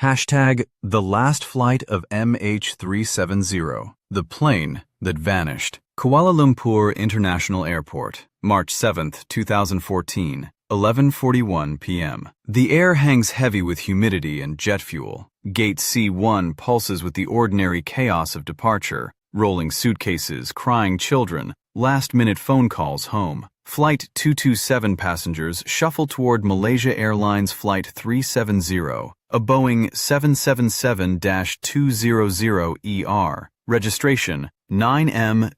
Hashtag the last flight of MH370, the plane that vanished. Kuala Lumpur International Airport, March 7, 2014, 11:41 p.m. The air hangs heavy with humidity and jet fuel. Gate C1 pulses with the ordinary chaos of departure, rolling suitcases, crying children, last-minute phone calls home. Flight 227 passengers shuffle toward Malaysia Airlines Flight 370, a Boeing 777-200ER, registration 9M-MRO,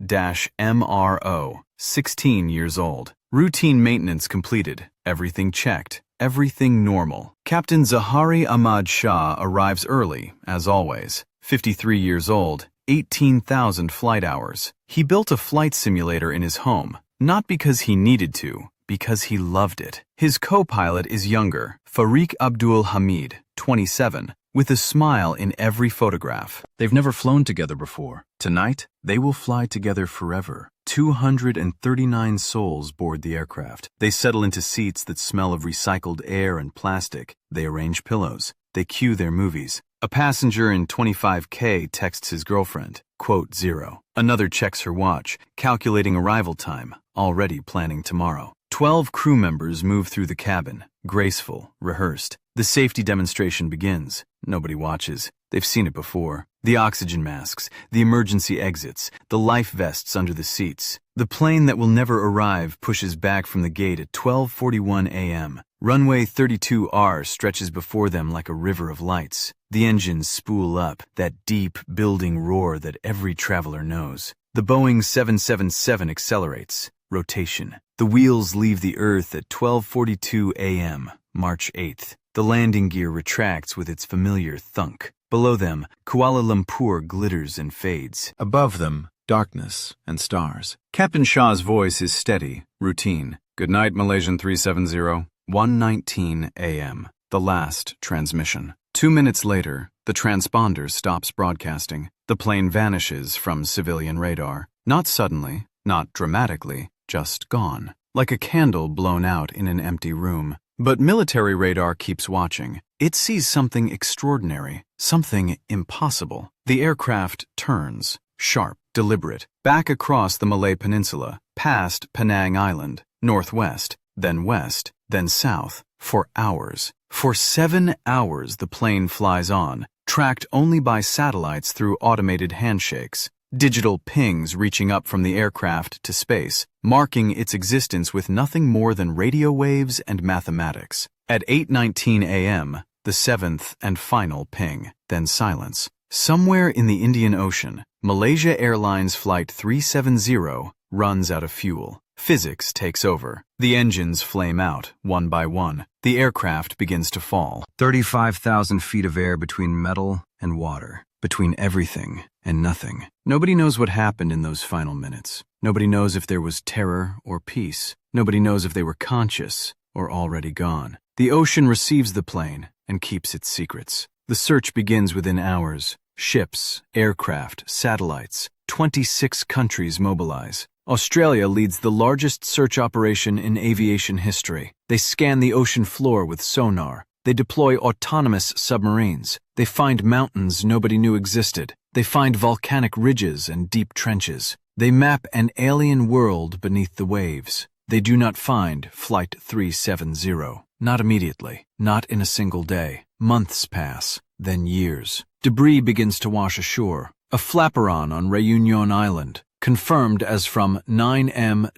16 years old. Routine maintenance completed, everything checked, everything normal. Captain Zahari Ahmad Shah arrives early, as always, 53 years old, 18,000 flight hours. He built a flight simulator in his home, not because he needed to, because he loved it. His co-pilot is younger, Fariq Abdul Hamid, 27, with a smile in every photograph. They've never flown together before. Tonight, they will fly together forever. 239 souls board the aircraft. They settle into seats that smell of recycled air and plastic. They arrange pillows. They cue their movies. A passenger in 25K texts his girlfriend, quote 0. Another checks her watch, calculating arrival time, already planning tomorrow. 12 crew members move through the cabin, graceful, rehearsed. The safety demonstration begins. Nobody watches. They've seen it before. The oxygen masks, the emergency exits, the life vests under the seats. The plane that will never arrive pushes back from the gate at 12:41 a.m. Runway 32R stretches before them like a river of lights. The engines spool up, that deep, building roar that every traveler knows. The Boeing 777 accelerates. Rotation. The wheels leave the Earth at 12:42 a.m., March 8th. The landing gear retracts with its familiar thunk. Below them, Kuala Lumpur glitters and fades. Above them, darkness and stars. Captain Shah's voice is steady, routine. Good night, Malaysian 370. 1:19 a.m. The last transmission. 2 minutes later, the transponder stops broadcasting. The plane vanishes from civilian radar. Not suddenly, not dramatically, just gone. Like a candle blown out in an empty room. But military radar keeps watching. It sees something extraordinary, something impossible. The aircraft turns, sharp, deliberate, back across the Malay Peninsula, past Penang Island, northwest, then west, then south, for hours. For 7 hours the plane flies on, tracked only by satellites through automated handshakes. Digital pings reaching up from the aircraft to space, marking its existence with nothing more than radio waves and mathematics. At 8:19 a.m., the seventh and final ping, then silence. Somewhere in the Indian Ocean, Malaysia Airlines Flight 370 runs out of fuel. Physics takes over. The engines flame out, one by one. The aircraft begins to fall. 35,000 feet of air between metal and water. Between everything and nothing. Nobody knows what happened in those final minutes. Nobody knows if there was terror or peace. Nobody knows if they were conscious or already gone. The ocean receives the plane and keeps its secrets. The search begins within hours. Ships, aircraft, satellites. 26 countries mobilize. Australia leads the largest search operation in aviation history. They scan the ocean floor with sonar. They deploy autonomous submarines. They find mountains nobody knew existed. They find volcanic ridges and deep trenches. They map an alien world beneath the waves. They do not find Flight 370. Not immediately. Not in a single day. Months pass, then years. Debris begins to wash ashore. A flaperon on Réunion Island, confirmed as from 9M-MRO.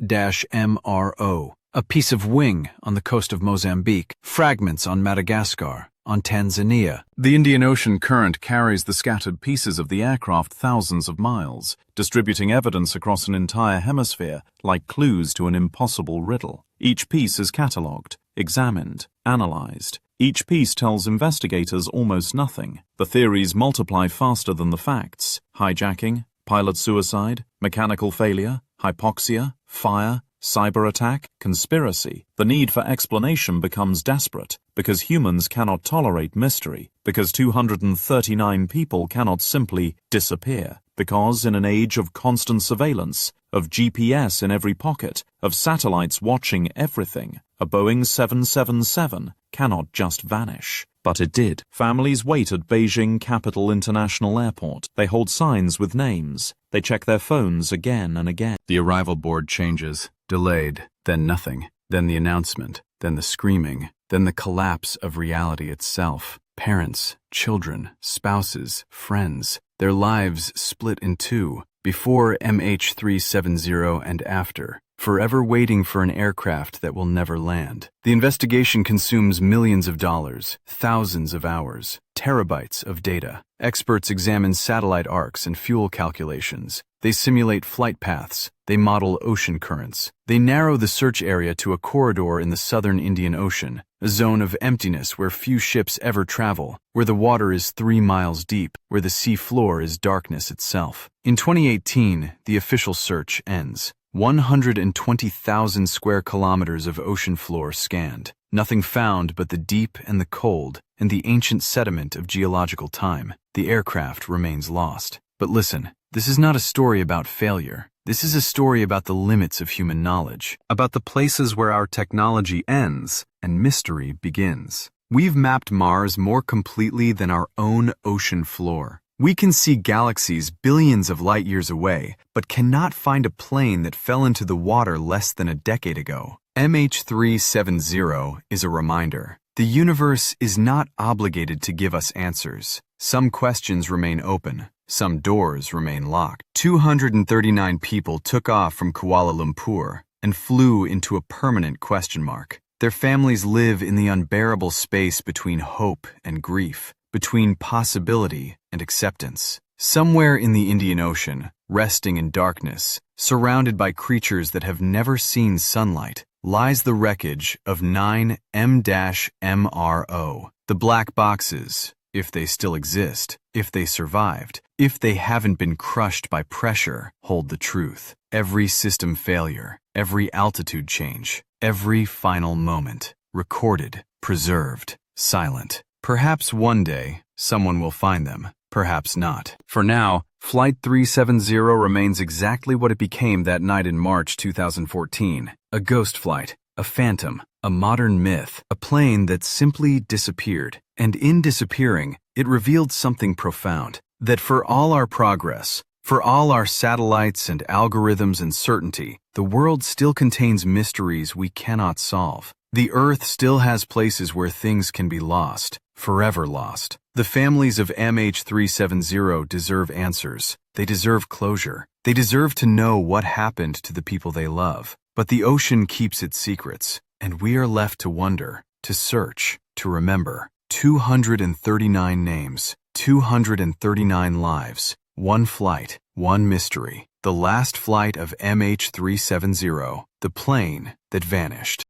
A piece of wing on the coast of Mozambique, fragments on Madagascar, on Tanzania. The Indian Ocean current carries the scattered pieces of the aircraft thousands of miles, distributing evidence across an entire hemisphere like clues to an impossible riddle. Each piece is catalogued, examined, analyzed. Each piece tells investigators almost nothing. The theories multiply faster than the facts. Hijacking, pilot suicide, mechanical failure, hypoxia, fire, cyber attack, conspiracy. The need for explanation becomes desperate because humans cannot tolerate mystery, because 239 people cannot simply disappear, because in an age of constant surveillance, of GPS in every pocket, of satellites watching everything, a Boeing 777 cannot just vanish. But it did. Families wait at Beijing Capital International Airport. They hold signs with names. They check their phones again and again. The arrival board changes, delayed, then nothing, then the announcement, then the screaming, then the collapse of reality itself. Parents, children, spouses, friends, their lives split in two, before MH370 and after, forever waiting for an aircraft that will never land. The investigation consumes millions of dollars, thousands of hours, terabytes of data. Experts examine satellite arcs and fuel calculations. They simulate flight paths. They model ocean currents. They narrow the search area to a corridor in the southern Indian Ocean, a zone of emptiness where few ships ever travel, where the water is 3 miles deep, where the sea floor is darkness itself. In 2018, the official search ends. 120,000 square kilometers of ocean floor scanned. Nothing found but the deep and the cold and the ancient sediment of geological time. The aircraft remains lost. But listen, this is not a story about failure. This is a story about the limits of human knowledge, about the places where our technology ends and mystery begins. We've mapped Mars more completely than our own ocean floor. We can see galaxies billions of light years away, but cannot find a plane that fell into the water less than a decade ago. MH370 is a reminder. The universe is not obligated to give us answers. Some questions remain open. Some doors remain locked. 239 people took off from Kuala Lumpur and flew into a permanent question mark. Their families live in the unbearable space between hope and grief, between possibility and acceptance. Somewhere in the Indian Ocean, resting in darkness, surrounded by creatures that have never seen sunlight, lies the wreckage of 9 M-MRO. The black boxes, if they still exist, if they survived, if they haven't been crushed by pressure, hold the truth. Every system failure, every altitude change, every final moment, recorded, preserved, silent. Perhaps one day, someone will find them. Perhaps not. For now, Flight 370 remains exactly what it became that night in March 2014. A ghost flight, a phantom, a modern myth, a plane that simply disappeared. And in disappearing, it revealed something profound. That for all our progress, for all our satellites and algorithms and certainty, the world still contains mysteries we cannot solve. The Earth still has places where things can be lost, forever lost. The families of MH370 deserve answers. They deserve closure. They deserve to know what happened to the people they love. But the ocean keeps its secrets, and we are left to wonder, to search, to remember. 239 names, 239 lives, one flight, one mystery. The last flight of MH370, the plane that vanished.